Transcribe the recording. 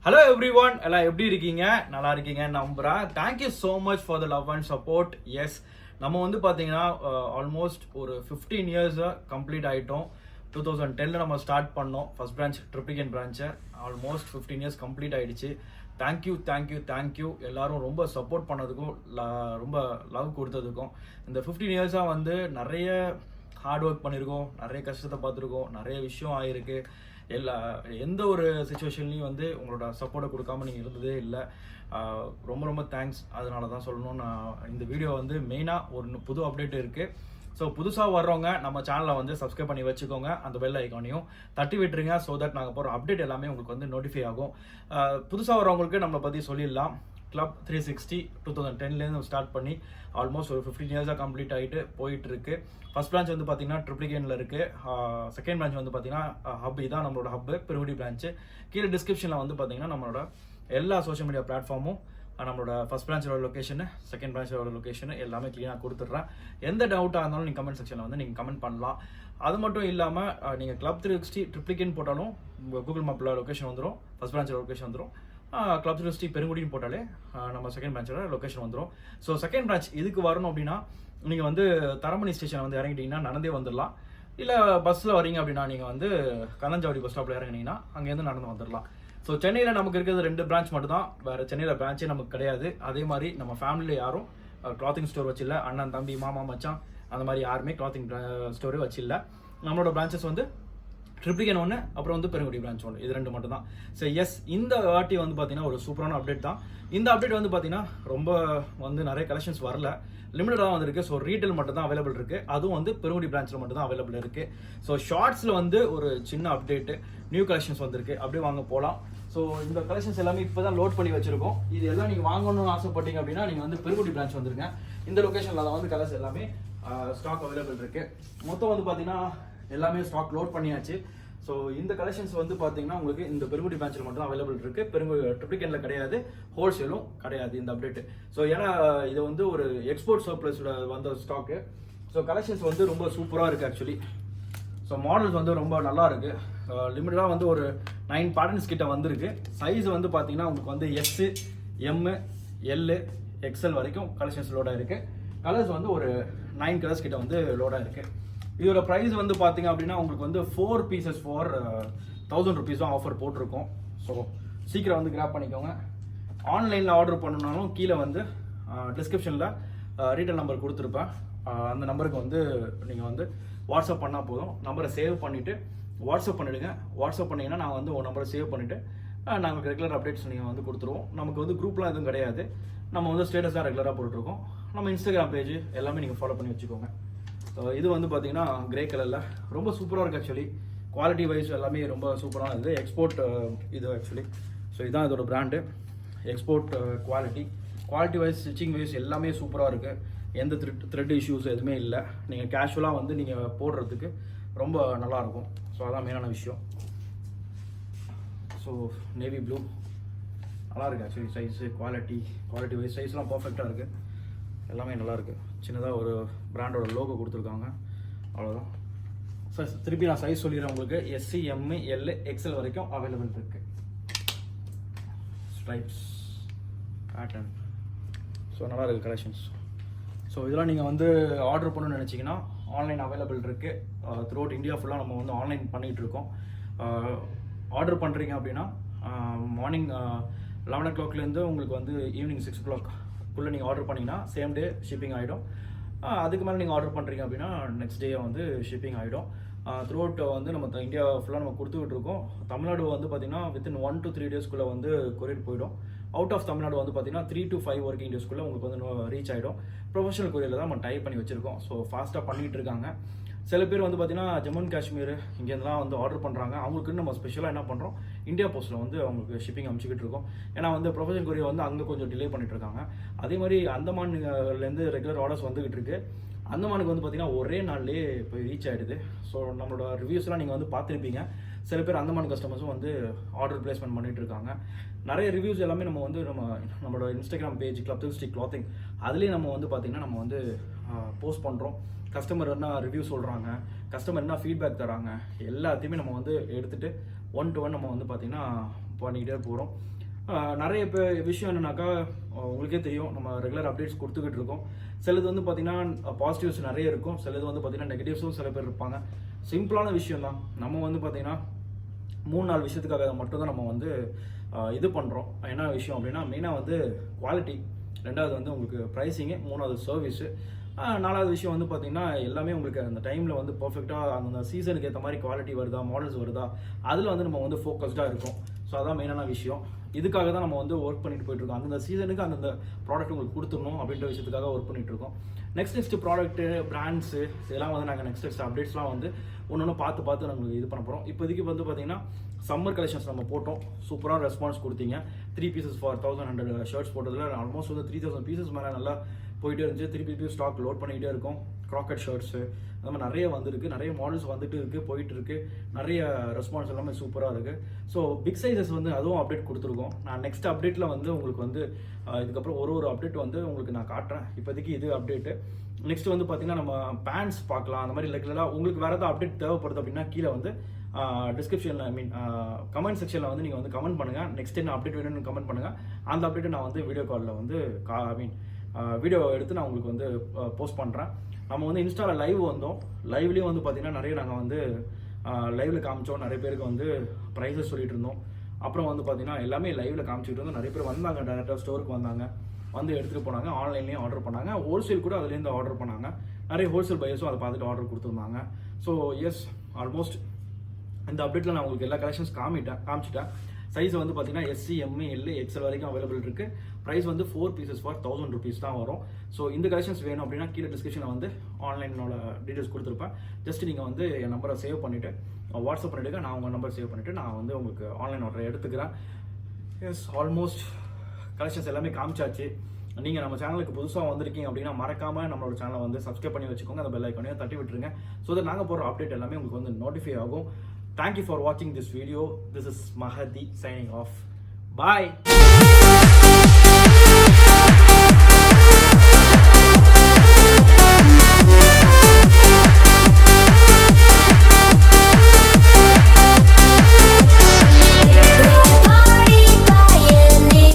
Hello every one, எல்லாம் எப்படி இருக்கீங்க? நல்லா இருக்கீங்க நம்புறேன். Thank you so much for the love and support. Yes, நம்ம வந்து பார்த்தீங்கன்னா ஆல்மோஸ்ட் ஒரு 15 இயர்ஸ் கம்ப்ளீட் ஆகிட்டோம். 2010 நம்ம ஸ்டார்ட் பண்ணோம் ஃபர்ஸ்ட் பிரான்ச், ட்ரிப்ளிகேன் பிரான்ச்சை. ஆல்மோஸ்ட் 15 இயர்ஸ் கம்ப்ளீட் ஆகிடுச்சு. தேங்க்யூ எல்லாரும் ரொம்ப சப்போர்ட் பண்ணதுக்கும் ரொம்ப லவ் கொடுத்ததுக்கும். இந்த 15 இயர்ஸாக வந்து நிறைய ஹார்ட் ஒர்க் பண்ணியிருக்கோம், நிறைய கஷ்டத்தை பார்த்துருக்கோம், நிறைய விஷயம் ஆகிருக்கு. எந்த ஒரு சுச்சுவேஷன்லையும் வந்து உங்களோட சப்போர்ட்டை கொடுக்காம நீங்கள் இருந்ததே இல்லை. ரொம்ப தேங்க்ஸ். அதனால தான் சொல்லணும். நான் இந்த வீடியோ வந்து மெயினாக ஒரு புது அப்டேட் இருக்குது. ஸோ புதுசாக வர்றவங்க நம்ம சேனலை வந்து சப்ஸ்கிரைப் பண்ணி வச்சுக்கோங்க, அந்த பெல் ஐக்கானையும் தட்டி விட்டுருங்க. ஸோ தட் நாங்கள் போகிற அப்டேட் எல்லாமே உங்களுக்கு வந்து நோட்டிஃபை ஆகும். புதுசாக வரவங்களுக்கு நம்மளை பற்றி சொல்லிடலாம். கிளப் 360 2010 ஸ்டார்ட் பண்ணி ஆல்மோஸ்ட் ஒரு 15 இயர்ஸாக கம்ப்ளீட் ஆகிட்டு போயிட்டு இருக்கு. ஃபர்ஸ்ட் பிரான்ச் வந்து பார்த்தீங்கன்னா ட்ரிப்ளிகேனில் இருக்கு. செகண்ட் பிரான்ச் வந்து பார்த்தீங்கன்னா ஹப், இதான் நம்மளோட ஹப், பெருங்குடி பிரான்ச்சு. கீழே டிஸ்கிரிப்ஷனில் வந்து பார்த்தீங்கன்னா நம்மளோட எல்லா சோஷியல் மீடியா பிளாட்ஃபார்மும், நம்மளோட ஃபர்ஸ்ட் பிரான்ச்சோட லொக்கேஷன், செகண்ட் பிரான்ச்சோட லொக்கேஷன் எல்லாமே க்ளீனாக கொடுத்துட்றேன். எந்த டவுட்டாக இருந்தாலும் நீங்கள் கமெண்ட் செக்ஷனில் வந்து நீங்கள் கமெண்ட் பண்ணலாம். அது மட்டும் இல்லாமல் நீங்கள் கிளப் 360 ட்ரிப்ளிகேன் போட்டாலும் கூகுள் மேப்பில் லொக்கேஷன் வந்துடும், ஃபர்ஸ்ட் பிரான்ச்சோட லொக்கேஷன் வந்துடும். கிளப் 360 பெருங்குடின்னு போட்டாலே நம்ம செகண்ட் பிரான்ச்சோட லொக்கேஷன் வந்துடும். ஸோ செகண்ட் பிரான்ச் இதுக்கு வரணும் அப்படின்னா நீங்கள் வந்து தரமணி ஸ்டேஷனை வந்து இறங்கிட்டீங்கன்னா நடந்தே வந்துடலாம். இல்லை பஸ்ஸில் வரீங்க அப்படின்னா நீங்கள் வந்து கண்ணஞ்சாவடி பஸ் ஸ்டாப்பில் இறங்கினீங்கன்னா அங்கேருந்து நடந்து வந்துடலாம். ஸோ சென்னையில் நமக்கு இருக்கிறது 2 பிரான்ச் மட்டும் தான், வேறு சென்னையில் பிரான்ச்சே நமக்கு கிடையாது. அதே மாதிரி நம்ம ஃபேமிலியில் யாரும் கிளாத்திங் ஸ்டோர் வச்சில்ல, அண்ணன் தம்பி மாமா மச்சான் அந்த மாதிரி யாருமே கிளாத்திங் ஸ்டோரே வச்சில்ல. நம்மளோட பிரான்ச்சஸ் வந்து ட்ரிப்ளிகேன் 1, அப்புறம் வந்து பெருங்குடி பிரான்ச் 1, இது 2 மட்டும் தான். ஸோ எஸ், இந்த வாட்டி வந்து பார்த்தீங்கன்னா ஒரு சூப்பரான அப்டேட் தான். இந்த அப்டேட் வந்து பார்த்தீங்கன்னா ரொம்ப வந்து நிறைய கலெக்ஷன்ஸ் வரல, லிமிட்டடாக வந்திருக்கு. ஸோ ரீட்டைல் மட்டும் தான் அவைலபிள் இருக்குது, அதுவும் வந்து பெருங்குடி பிரான்ச்சில் மட்டும் தான் அவைலபிள் இருக்குது. ஸோ ஷார்ட்ஸில் வந்து ஒரு சின்ன அப்டேட்டு, நியூ கலெக்ஷன்ஸ் வந்திருக்கு, அப்படியே வாங்க போகலாம். ஸோ இந்த கலெக்ஷன்ஸ் எல்லாமே இப்போ தான் லோட் பண்ணி வச்சிருக்கோம். இது எல்லாம் நீங்கள் வாங்கணும்னு ஆசைப்பட்டீங்க அப்படின்னா நீங்கள் வந்து பெருங்குடி பிரான்ச் வந்துருங்க. இந்த லொக்கேஷனில் வந்து கலர்ஸ் எல்லாமே ஸ்டாக் அவைலபிள் இருக்குது. மொத்தம் வந்து பார்த்தீங்கன்னா எல்லாமே ஸ்டாக் லோட் பண்ணியாச்சு. ஸோ இந்த கலெக்ஷன்ஸ் வந்து பார்த்தீங்கன்னா உங்களுக்கு இந்த பெருங்குடி பிரான்ச்சில் மட்டும் தான் அவைலபிள் இருக்குது, ட்ரிப்ளிகேனில் கிடையாது, ஹோல்சேலும் கிடையாது இந்த அப்டேட். ஸோ ஏன்னா இது வந்து ஒரு எக்ஸ்போர்ட் சர்ப்ளஸில் வந்த ஸ்டாக்கு. ஸோ கலெக்ஷன்ஸ் வந்து ரொம்ப சூப்பராக இருக்குது ஆக்சுவலி. ஸோ மாடல்ஸ் வந்து ரொம்ப நல்லா இருக்கு. லிமிட்டடாக வந்து ஒரு 9 பேட்டர்ன்ஸ் கிட்ட வந்திருக்கு. சைஸ் வந்து பார்த்தீங்கன்னா உங்களுக்கு வந்து எஸ், எம், எல், எக்ஸ்எல் வரைக்கும் கலெக்ஷன்ஸ் லோடாக இருக்கு. கலர்ஸ் வந்து ஒரு 9 கலர்ஸ் கிட்ட வந்து லோடாக இருக்கு. இதோட ப்ரைஸ் வந்து பார்த்தீங்க அப்படின்னா உங்களுக்கு வந்து 4 பீசஸ் ஃபார் 1000 rupees தான் ஆஃபர் போட்டிருக்கோம். ஸோ சீக்கிரம் வந்து கிராப் பண்ணிக்கோங்க. ஆன்லைனில் ஆர்டர் பண்ணணும்னாலும் கீழே வந்து டிஸ்கிரிப்ஷனில் ரீட்டைல் நம்பர் கொடுத்துருப்பேன். அந்த நம்பருக்கு வந்து நீங்கள் வந்து வாட்ஸ்அப் பண்ணால் போதும். நம்பரை சேவ் பண்ணிவிட்டு வாட்ஸ்அப் பண்ணிவிடுங்க. வாட்ஸ்அப் பண்ணிங்கன்னா நான் வந்து ஒரு நம்பரை சேவ் பண்ணிவிட்டு நாங்கள் ரெகுலர் அப்டேட்ஸ் நீங்கள் வந்து கொடுத்துருவோம். நமக்கு வந்து குரூப்லாம் எதுவும் கிடையாது, நம்ம வந்து ஸ்டேட்டஸ் தான் ரெகுலராக போட்டுருக்கோம். நம்ம இன்ஸ்டாகிராம் பேஜ் எல்லாமே நீங்கள் ஃபாலோ பண்ணி வச்சுக்கோங்க. இது வந்து பார்த்தீங்கன்னா கிரே கலரில் ரொம்ப சூப்பராக இருக்குது ஆக்சுவலி. குவாலிட்டி வைஸ் எல்லாமே ரொம்ப சூப்பரான இது. எக்ஸ்போர்ட் இது ஆக்சுவலி. ஸோ இதுதான் இதோட brand, export quality wise, stitching wise எல்லாமே சூப்பராக இருக்குது. எந்த த்ரெட் இஷ்யூஸ் எதுவுமே இல்லை. நீங்கள் கேஷுவலாக வந்து நீங்கள் போடுறதுக்கு ரொம்ப நல்லாயிருக்கும். ஸோ அதான் மெயினான விஷயம். ஸோ நேவி ப்ளூ நல்லா இருக்குது ஆக்சுவலி. சைஸு குவாலிட்டி வைஸ் சைஸ்லாம் பர்ஃபெக்டாக இருக்குது, எல்லாமே நல்லாயிருக்கு. சின்னதாக ஒரு பிராண்டோட லோகோ கொடுத்துருக்காங்க, அவ்வளோதான். சார் திருப்பி நான் சைஸ் சொல்லிடுறேன் உங்களுக்கு. எஸ்சி, எம், எல், எக்ஸ்எல் வரைக்கும் அவைலபிள் இருக்குது. ஸ்ட்ரைப்ஸ் பேட்டர்ன், ஸோ நல்லா இருக்குது கலெக்ஷன்ஸ். ஸோ இதெல்லாம் நீங்கள் வந்து ஆர்டர் பண்ணணும்னு நினச்சிங்கன்னா ஆன்லைன் அவைலபிள் இருக்குது. த்ரூ அவுட் இந்தியா ஃபுல்லாக நம்ம வந்து ஆன்லைன் பண்ணிகிட்ருக்கோம். ஆர்டர் பண்ணுறீங்க அப்படின்னா மார்னிங் 11 o'clockலேருந்து உங்களுக்கு வந்து ஈவினிங் 6 o'clock நீங்கள் ஆர்டர் பண்ணிங்கன்னா சேம் டே ஷிப்பிங் ஆகிடும். அதுக்கு மேலே நீங்கள் ஆர்டர் பண்ணுறீங்க அப்படின்னா நெக்ஸ்ட் டே வந்து ஷிப்பிங் ஆகிடும். த்ரூ அவுட் வந்து நம்ம இந்தியா ஃபுல்லாக நம்ம கொடுத்துக்கிட்டு இருக்கோம். தமிழ்நாடு வந்து பார்த்திங்கன்னா வித்தின் 1 to 3 days வந்து கொரியர் போயிடும். அவுட் ஆஃப் தமிழ்நாடு வந்து பார்த்தீங்கன்னா 3 to 5 working days உங்களுக்கு வந்து ரீச் ஆகிடும். ப்ரொஃபஷனல் கொரியரில் தான் நம்ம டைப் பண்ணி வச்சுருக்கோம். ஸோ ஃபாஸ்ட்டாக பண்ணிகிட்டு இருக்காங்க. சில பேர் வந்து பார்த்தீங்கன்னா ஜம்மு அண்ட் காஷ்மீர் இங்கேருந்துலாம் வந்து ஆர்டர் பண்ணுறாங்க. அவங்களுக்கு நம்ம ஸ்பெஷலாக என்ன பண்ணுறோம், இந்தியா போஸ்ட்டில் வந்து அவங்களுக்கு ஷிப்பிங் அனுப்பிச்சிக்கிட்டு இருக்கோம். ஏன்னா வந்து ப்ரொஃபஷனல் கொரியர் வந்து அங்கே கொஞ்சம் டிலே பண்ணிட்டு இருக்காங்க. அதே மாதிரி அந்தமான்லேருந்து ரெகுலர் ஆர்டர்ஸ் வந்துகிட்டு இருக்கு. அந்தமானுக்கு வந்து பார்த்தீங்கன்னா ஒரே நாள்லேயே போய் ரீச் ஆகிடுது. ஸோ நம்மளோட ரிவ்யூஸ்லாம் நீங்கள் வந்து பார்த்துருப்பீங்க. சில பேர் அந்தமான் கஸ்டமர்ஸும் வந்து ஆர்டர் பிளேஸ்மெண்ட் பண்ணிட்டு இருக்காங்க. நிறைய ரிவ்யூஸ் எல்லாமே நம்ம வந்து நம்மளோட இன்ஸ்டாகிராம் பேஜ் கிளப் 360 கிளாத்திங் அதுலேயும் நம்ம வந்து பார்த்திங்கன்னா நம்ம வந்து போஸ்ட் பண்ணுறோம். கஸ்டமர் என்ன ரிவ்யூ சொல்கிறாங்க, கஸ்டமர் என்ன ஃபீட்பேக் தராங்க, எல்லாத்தையுமே நம்ம வந்து எடுத்துகிட்டு 1 to 1 நம்ம வந்து பார்த்திங்கன்னா பண்ணிக்கிட்டே போகிறோம். நிறைய விஷயம் என்னன்னாக்கா உங்களுக்கே தெரியும், நம்ம ரெகுலர் அப்டேட்ஸ் கொடுத்துக்கிட்டு இருக்கோம். சிலது வந்து பார்த்தீங்கன்னா பாசிட்டிவ்ஸ் நிறைய இருக்கும், சிலது வந்து பார்த்தீங்கன்னா நெகட்டிவ்ஸும் சில பேர் இருப்பாங்க. சிம்பிளான விஷயம் தான். நம்ம வந்து பார்த்தீங்கன்னா 3-4 விஷயத்துக்காக மட்டும்தான் நம்ம வந்து இது பண்ணுறோம். என்ன விஷயம் அப்படின்னா, மெயினாக வந்து குவாலிட்டி, 2வது வந்து உங்களுக்கு ப்ரைஸிங்கு, 3வது சர்வீஸு, 4வது விஷயம் வந்து பார்த்தீங்கன்னா எல்லாமே உங்களுக்கு அந்த டைமில் வந்து பர்ஃபெக்டாக அந்த சீசனுக்கு ஏற்ற மாதிரி குவாலிட்டி வருதா, மாடல்ஸ் வருதா, அதில் வந்து நம்ம வந்து ஃபோக்கஸ்டாக இருக்கும். ஸோ அதான் மெயினான விஷயம். இதுக்காக தான் நம்ம வந்து ஒர்க் பண்ணிட்டு போயிட்டுருக்கோம். அந்தந்த சீசனுக்கு அந்தந்த ப்ராடக்ட் உங்களுக்கு கொடுத்துடணும் அப்படின்ற விஷயத்துக்காக ஒர்க் பண்ணிகிட்ருக்கோம். நெக்ஸ்ட் ப்ராடக்ட்டு, பிராண்ட்ஸு இதெல்லாம் வந்து நாங்கள் நெக்ஸ்ட் அப்டேட்ஸ்லாம் வந்து ஒன்று பார்த்து நாங்கள் இது பண்ண போகிறோம். இப்போதைக்கு வந்து பார்த்தீங்கன்னா சம்மர் கலெக்ஷன்ஸ் நம்ம போட்டோம். சூப்பரான ரெஸ்பான்ஸ் கொடுத்தீங்க. 3 பீசஸ் ஃபார் 1100 ஷர்ட்ஸ் போட்டதில் ஆல்மோஸ்ட் வந்து 3000 பீசஸ் மேலே நல்லா போயிட்டே இருந்துச்சு. திருப்பி ஸ்டாக் லோட் பண்ணிக்கிட்டே இருக்கும். க்ராக்கெட் ஷர்ட்ஸு அந்த மாதிரி நிறைய வந்திருக்கு. நிறைய மாடல்ஸ் வந்துட்டு இருக்குது, போயிட்டு இருக்குது. நிறைய ரெஸ்பான்ஸ் எல்லாமே சூப்பராக இருக்குது. ஸோ பிக் சைஸஸ் வந்து அதுவும் அப்டேட் கொடுத்துருக்கோம். நான் நெக்ஸ்ட் அப்டேட்டில் வந்து உங்களுக்கு வந்து இதுக்கப்புறம் ஒரு அப்டேட் வந்து உங்களுக்கு நான் காட்டுறேன். இப்போதைக்கு இது அப்டேட்டு. நெக்ஸ்ட் வந்து பார்த்தீங்கன்னா நம்ம பேண்ட்ஸ் பார்க்கலாம். அந்த மாதிரி ரெகுலராக உங்களுக்கு வேறு ஏதாவது அப்டேட் தேவைப்படுது அப்படின்னா கீழே வந்து டிஸ்கிரிப்ஷனில் கமெண்ட் செக்ஷனில் வந்து நீங்கள் வந்து கமெண்ட் பண்ணுங்கள். நெக்ஸ்ட் என்ன அப்டேட் வேணும்னு கமெண்ட் பண்ணுங்கள். அந்த அப்டேட்டை நான் வந்து வீடியோ காலில் வந்து வீடியோ எடுத்து நான் உங்களுக்கு வந்து போஸ்ட் பண்ணுறேன். நம்ம வந்து இன்ஸ்டாவில் லைவ் வந்தோம். லைவ்லேயும் வந்து பார்த்திங்கன்னா நிறைய நாங்கள் வந்து லைவில் காமிச்சோம். நிறைய பேருக்கு வந்து ப்ரைஸஸ் சொல்லிட்டு இருந்தோம். அப்புறம் வந்து பார்த்திங்கன்னா எல்லாமே லைவில் காமிச்சிட்டு இருந்தோம். நிறைய பேர் வந்தாங்க, டேரெக்டாக ஸ்டோருக்கு வந்தாங்க, வந்து எடுத்துகிட்டு போனாங்க. ஆன்லைன்லேயும் ஆர்டர் பண்ணாங்க, ஹோல்சேல் கூட அதுலேருந்து ஆர்டர் பண்ணாங்க. நிறைய ஹோல்சேல் பையர்ஸும் அதை பார்த்துட்டு ஆர்டர் கொடுத்துருந்தாங்க. ஸோ எஸ், ஆல்மோஸ்ட் இந்த அப்டேட்டில் நான் உங்களுக்கு எல்லா கலெக்ஷன்ஸ் காமிச்சிட்டேன். சைஸ் வந்து பார்த்தீங்கன்னா SC, M, L, XL வரைக்கும் அவைலபிள் இருக்குது. ப்ரைஸ் வந்து 4 பீசஸ் ஃபார் 1000 rupees தான் வரும். ஸோ இந்த கலெக்ஷன்ஸ் வேணும் அப்படின்னா கீழே டிஸ்கிரிப்ஷனில் வந்து ஆன்லைனோட டீட்டெயில்ஸ் கொடுத்துருப்பேன். ஜஸ்ட் நீங்கள் வந்து என் நம்பரை சேவ் பண்ணிவிட்டு வாட்ஸ்அப் பண்ணிவிடுங்க. நான் உங்கள் நம்பர் சேவ் பண்ணிவிட்டு நான் வந்து உங்களுக்கு ஆன்லைன் ஆர்டர் எடுத்துக்கிறேன். எஸ், ஆல்மோஸ்ட் கலெக்ஷன்ஸ் எல்லாமே காமிச்சாச்சு. நீங்கள் நம்ம சேனலுக்கு புதுசாக வந்திருக்கீங்க அப்படின்னா மறக்காமல் நம்மளோட சேனலை வந்து சப்ஸ்கிரைப் பண்ணி வச்சுக்கோங்க. அந்த பெல் ஐக்கானையும் தட்டி விட்டுருங்க. ஸோ தட் நாங்கள் போகிற அப்டேட் எல்லாமே உங்களுக்கு வந்து நோட்டிஃபை ஆகும். Thank you for watching this video. This is Mahadi signing off. Bye.